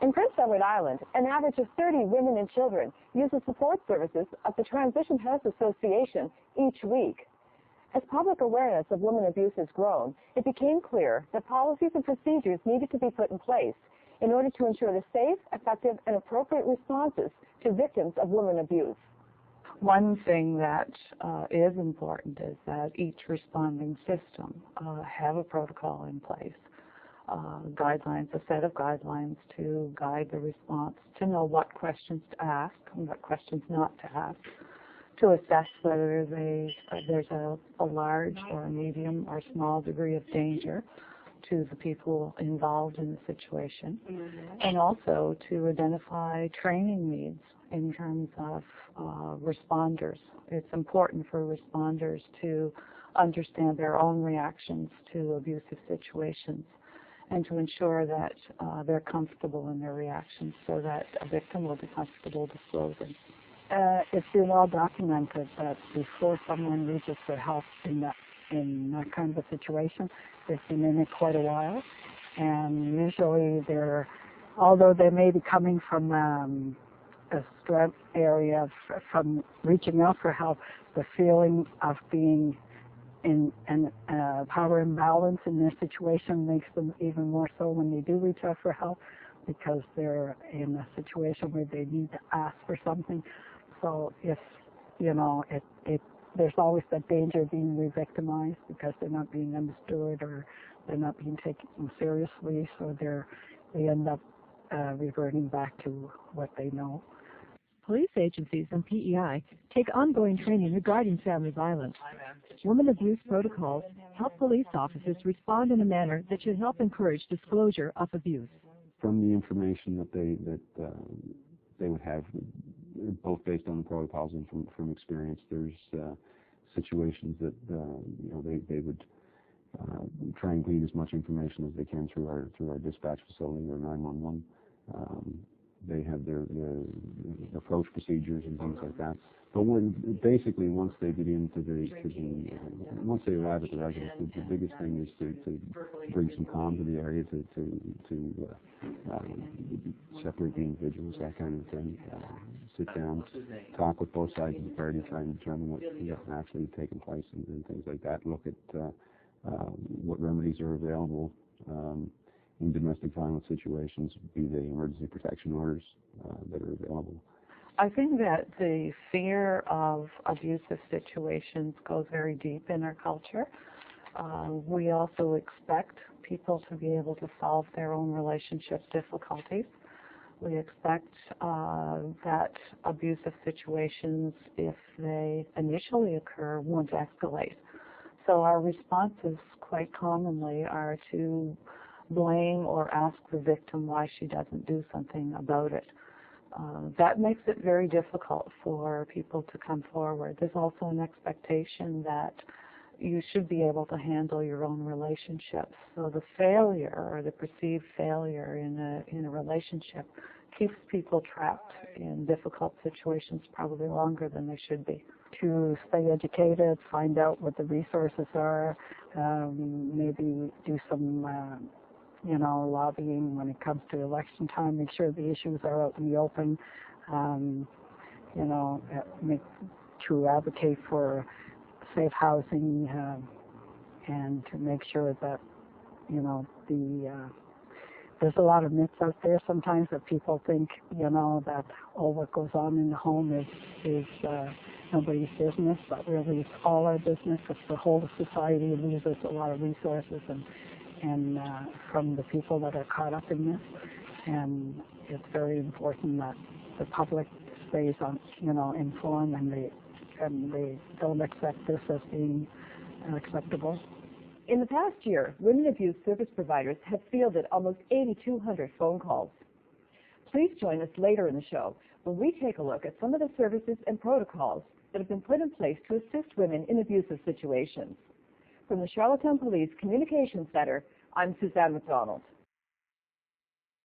In Prince Edward Island, an average of 30 women and children use the support services of the Transition House Association each week. As public awareness of women abuse has grown, it became clear that policies and procedures needed to be put in place in order to ensure the safe, effective, and appropriate responses to victims of women abuse. One thing that is important is that each responding system have a protocol in place, guidelines, a set of guidelines to guide the response, to know what questions to ask and what questions not to ask, to assess whether there's a large or a medium or small degree of danger to the people involved in the situation, and also to identify training needs in terms of responders. It's important for responders to understand their own reactions to abusive situations and to ensure that they're comfortable in their reactions so that a victim will be comfortable disclosing. It's been well documented that before someone reaches for help in that kind of a situation, they've been in it quite a while, and usually although they may be coming from a stress area from reaching out for help, the feeling of being in power imbalance in their situation makes them even more so when they do reach out for help, because they're in a situation where they need to ask for something. So if, there's always that danger of being re-victimized because they're not being understood or they're not being taken seriously, so they end up reverting back to what they know. Police agencies and PEI take ongoing training regarding family violence. Women abuse protocols help police officers respond in a manner that should help encourage disclosure of abuse. From the information that they would have, both based on the protocols and from experience, there's situations that they would try and glean as much information as they can through our dispatch facility or 911. They have their approach procedures and things like that. But basically once they get into once they arrive at the residence, the biggest thing is to bring some calm to the area, to separate the individuals, that kind of thing. Sit down, talk with both sides of the party, try and determine what's actually taking place and things like that. Look at what remedies are available in domestic violence situations, be they emergency protection orders that are available. I think that the fear of abusive situations goes very deep in our culture. We also expect people to be able to solve their own relationship difficulties. We expect that abusive situations, if they initially occur, won't escalate. So our responses quite commonly are to blame or ask the victim why she doesn't do something about it. That makes it very difficult for people to come forward. There's also an expectation that you should be able to handle your own relationships. So the failure or the perceived failure in a relationship keeps people trapped in difficult situations probably longer than they should be. To stay educated, find out what the resources are, maybe do some lobbying when it comes to election time, make sure the issues are out in the open, to advocate for safe housing, and to make sure that, there's a lot of myths out there sometimes that people think, that what goes on in the home is nobody's business, but really it's all our business. It's the whole of society loses a lot of resources and from the people that are caught up in this, and it's very important that the public stays informed and they don't accept this as being unacceptable. In the past year, women abuse service providers have fielded almost 8,200 phone calls. Please join us later in the show when we take a look at some of the services and protocols that have been put in place to assist women in abusive situations. From the Charlottetown Police Communications Center, I'm Susanne MacDonald.